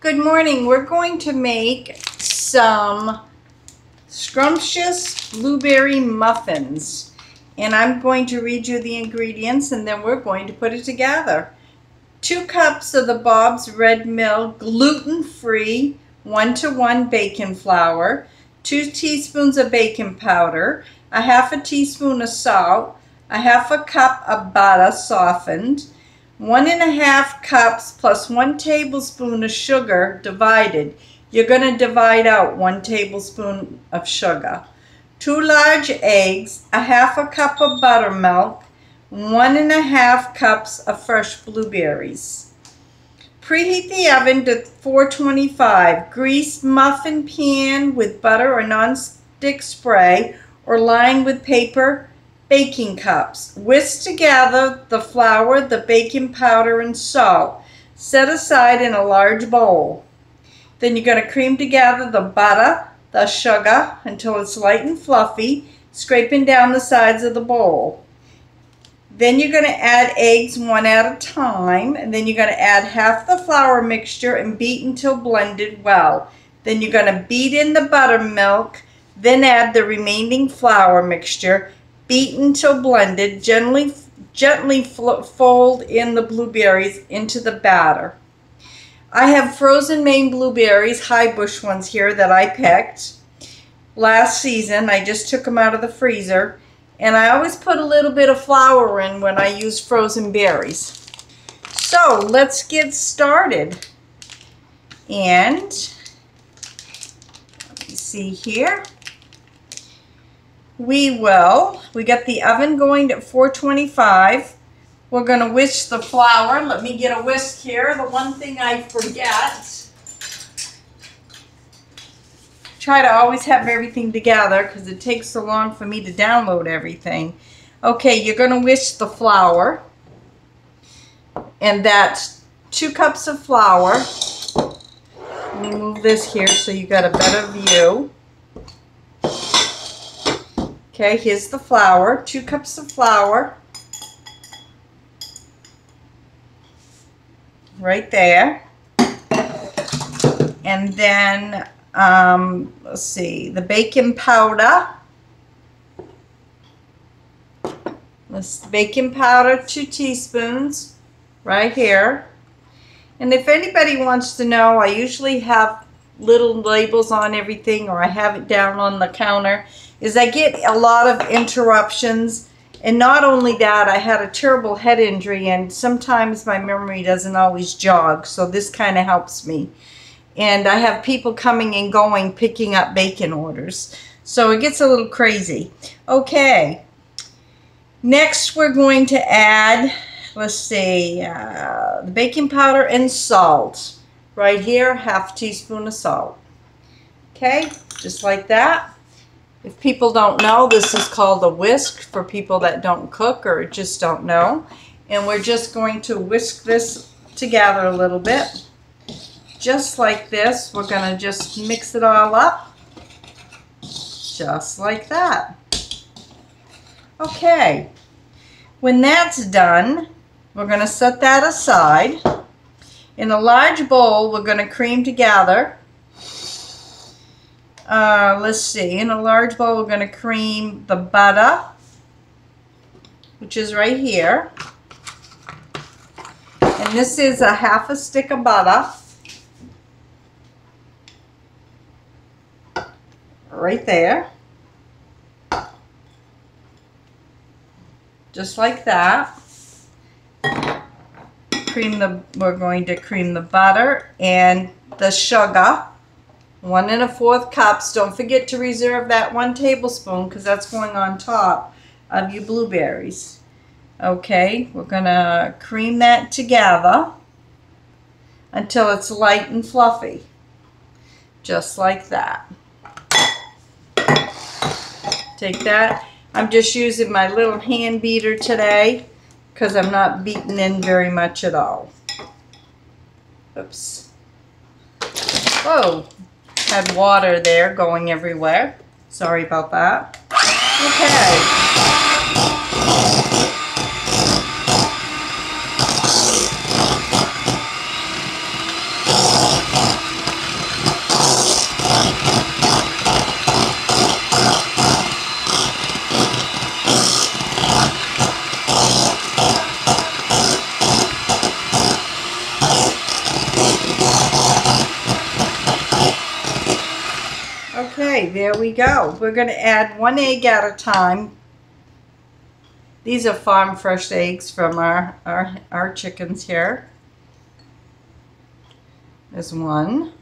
Good morning. We're going to make some Scrumptious blueberry muffins. And I'm going to read you the ingredients and then we're going to put it together. 2 cups of the Bob's Red Mill gluten-free 1-to-1 baking flour, 2 teaspoons of baking powder, a half a teaspoon of salt, a half a cup of butter softened, 1.5 cups plus 1 tablespoon of sugar divided. You're going to divide out 1 tablespoon of sugar. 2 large eggs, a half a cup of buttermilk, 1.5 cups of fresh blueberries. Preheat the oven to 425. Grease muffin pan with butter or non-stick spray or line with paper baking cups. Whisk together the flour, the baking powder, and salt. Set aside in a large bowl. Then you're going to cream together the butter, the sugar until it's light and fluffy, scraping down the sides of the bowl. Then you're going to add eggs one at a time, and then you're going to add half the flour mixture and beat until blended well. Then you're going to beat in the buttermilk, then add the remaining flour mixture. Beat until blended. Gently fold in the blueberries into the batter. I have frozen Maine blueberries, high bush ones here that I picked last season. I just took them out of the freezer. And I always put a little bit of flour in when I use frozen berries. So let's get started. And let me see here. We got the oven going at 425. We're going to whisk the flour. Let me get a whisk here. The one thing I forget. Try to always have everything together because it takes so long for me to download everything. Okay, you're going to whisk the flour. And that's 2 cups of flour. Let me move this here so you got a better view. Okay, here's the flour, 2 cups of flour, right there. And then, let's see, the baking powder. This baking powder, 2 teaspoons, right here. And if anybody wants to know, I usually have little labels on everything, or I have it down on the counter. Is I get a lot of interruptions, and not only that, I had a terrible head injury and sometimes my memory doesn't always jog, so this kind of helps me. And I have people coming and going picking up bacon orders, so it gets a little crazy. Okay, next we're going to add, let's see, the baking powder and salt. Right here, half teaspoon of salt. Okay, just like that. If people don't know, this is called a whisk for people that don't cook or just don't know. And we're just going to whisk this together a little bit. Just like this. We're going to just mix it all up. Just like that. Okay. When that's done, we're going to set that aside. In a large bowl, we're going to cream together. Let's see, in a large bowl we're going to cream the butter, which is right here. And this is a half a stick of butter. Right there. Just like that. We're going to cream the butter and the sugar. 1 1/4 cups. Don't forget to reserve that 1 tablespoon because that's going on top of your blueberries. Okay, we're going to cream that together until it's light and fluffy. Just like that. Take that. I'm just using my little hand beater today because I'm not beating in very much at all. Oops. Whoa. Had water there going everywhere. Sorry about that. Okay. Okay, there we go. We're going to add 1 egg at a time. These are farm fresh eggs from our chickens here. There's 1.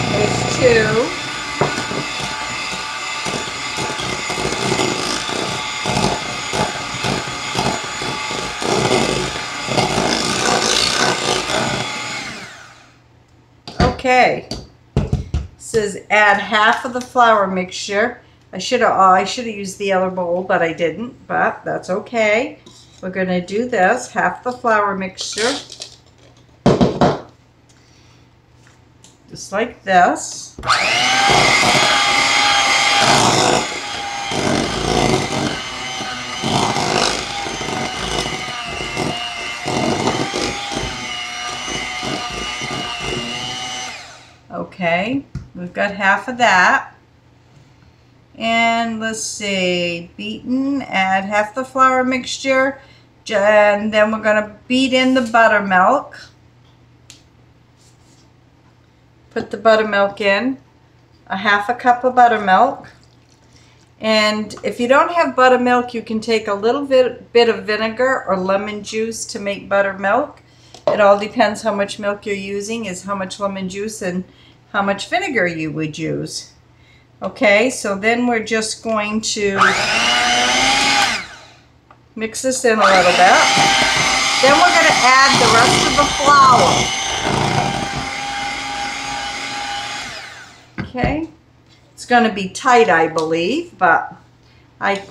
There's 2. Okay, it says add half of the flour mixture. I should have used the other bowl, but I didn't, but that's okay. We're going to do this, half the flour mixture, just like this. Okay, we've got half of that. And let's see, beaten, add half the flour mixture, and then we're going to beat in the buttermilk. Put the buttermilk in, a half a cup of buttermilk. And if you don't have buttermilk, you can take a little bit of vinegar or lemon juice to make buttermilk. It all depends how much milk you're using, is how much lemon juice and how much vinegar you would use. Okay, so then we're just going to mix this in a little bit. Then we're going to add the rest of the flour. Okay, it's going to be tight, I believe, but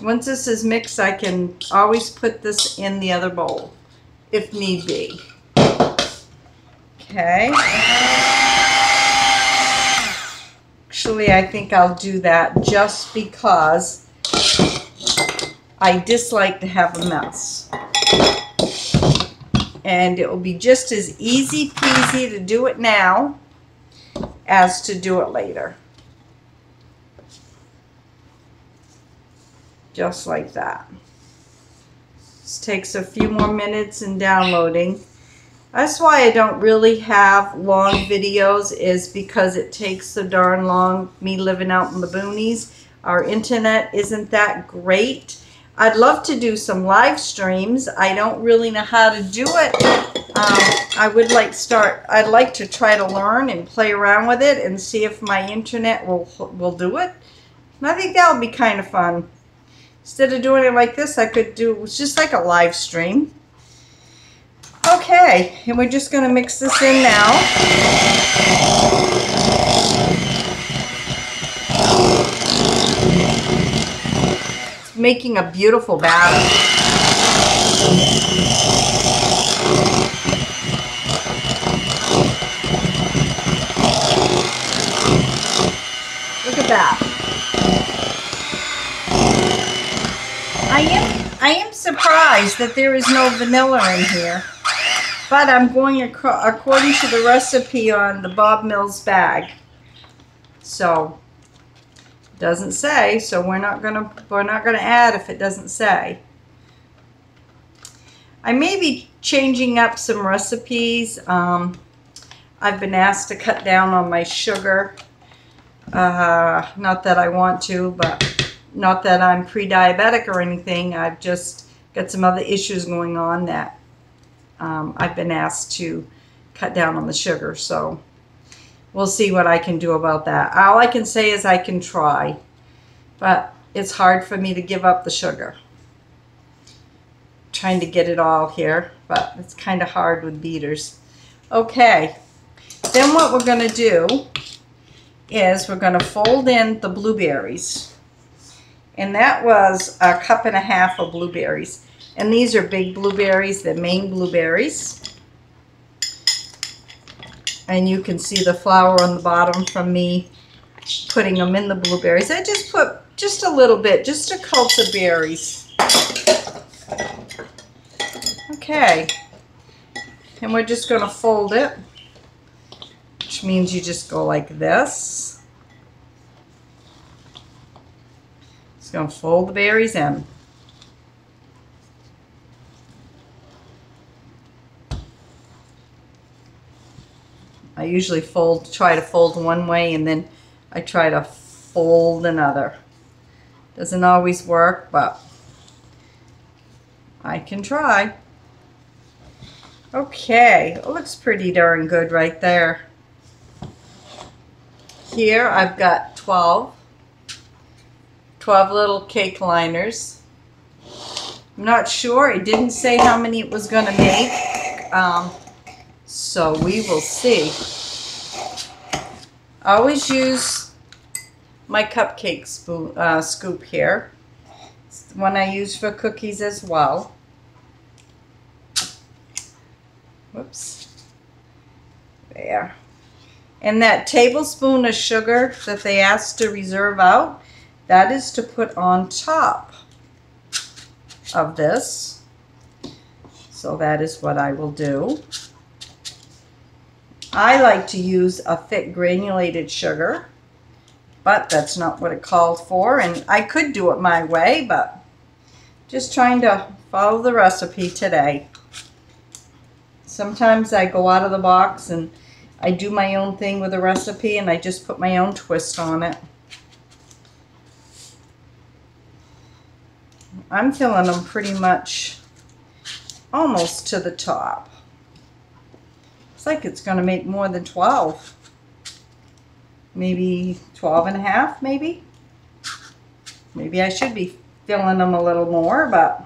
once this is mixed, I can always put this in the other bowl if need be. Okay. Actually, I think I'll do that just because I dislike to have a mess. And it will be just as easy peasy to do it now as to do it later. Just like that. This takes a few more minutes in downloading. That's why I don't really have long videos, is because it takes so darn long, me living out in the boonies. Our internet isn't that great. I'd love to do some live streams. I don't really know how to do it. I'd like to try to learn and play around with it and see if my internet will do it. And I think that would be kind of fun. Instead of doing it like this, I could do, it's just like a live stream. Okay, and we're just going to mix this in now. It's making a beautiful batter. Look at that. I am surprised that there is no vanilla in here. But I'm going according to the recipe on the Bob Mills bag. So it doesn't say, so we're not gonna add if it doesn't say. I may be changing up some recipes. I've been asked to cut down on my sugar. Not that I want to, but not that I'm pre-diabetic or anything. I've just got some other issues going on that I've been asked to cut down on the sugar, so we'll see what I can do about that. All I can say is I can try, but it's hard for me to give up the sugar. Trying to get it all here, but it's kind of hard with beaters. Okay, then what we're going to do is we're going to fold in the blueberries, and that was a cup and a half of blueberries. And these are big blueberries, the Maine blueberries. And you can see the flour on the bottom from me putting them in the blueberries. I just put just a little bit, just a cult of berries. Okay. And we're just going to fold it, which means you just go like this. Just going to fold the berries in. I usually try to fold one way and then I try to fold another. Doesn't always work, but I can try. Okay, it looks pretty darn good right there. Here I've got 12 little cake liners. I'm not sure, it didn't say how many it was going to make, so we will see. I always use my cupcake scoop here. It's the one I use for cookies as well. Whoops. There. And that tablespoon of sugar that they asked to reserve out, that is to put on top of this. So that is what I will do. I like to use a thick granulated sugar, but that's not what it called for, and I could do it my way, but just trying to follow the recipe today. Sometimes I go out of the box and I do my own thing with a recipe and I just put my own twist on it. I'm filling them pretty much almost to the top. Looks like it's going to make more than 12. Maybe 12 and a half, maybe. Maybe I should be filling them a little more, but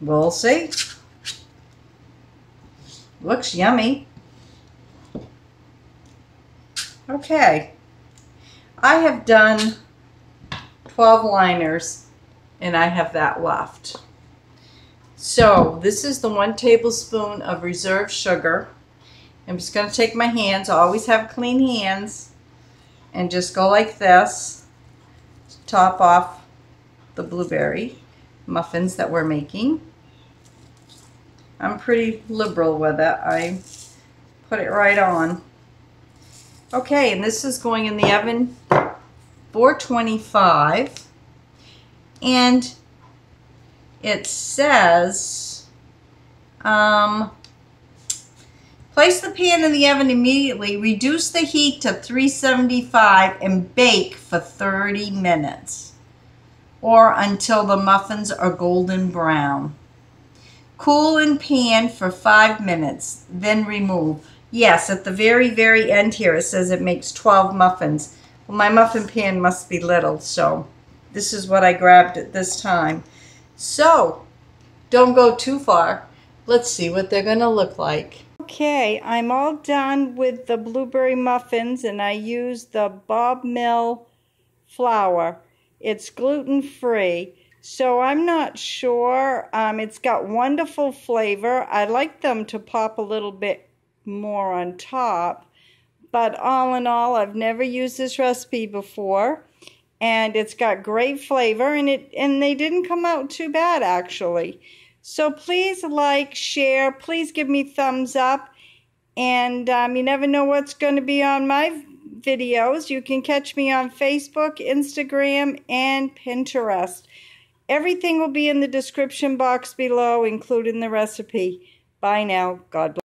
we'll see. Looks yummy. Okay. I have done 12 liners and I have that left. So this is the 1 tablespoon of reserved sugar. I'm just going to take my hands, I always have clean hands, and just go like this to top off the blueberry muffins that we're making. I'm pretty liberal with it. I put it right on. Okay, and this is going in the oven 425, and it says place the pan in the oven immediately, reduce the heat to 375 and bake for 30 minutes or until the muffins are golden brown. Cool in pan for 5 minutes, then remove. Yes, at the very, very end here it says it makes 12 muffins. Well, my muffin pan must be little, so this is what I grabbed at this time. So, don't go too far. Let's see what they're going to look like. Okay, I'm all done with the blueberry muffins, and I used the Bob Mill flour. It's gluten-free, so I'm not sure. It's got wonderful flavor. I like them to pop a little bit more on top, but all in all, I've never used this recipe before, and it's got great flavor, and they didn't come out too bad, actually. So please like, share, please give me thumbs up, and you never know what's going to be on my videos. You can catch me on Facebook, Instagram, and Pinterest. Everything will be in the description box below, including the recipe. Bye now. God bless.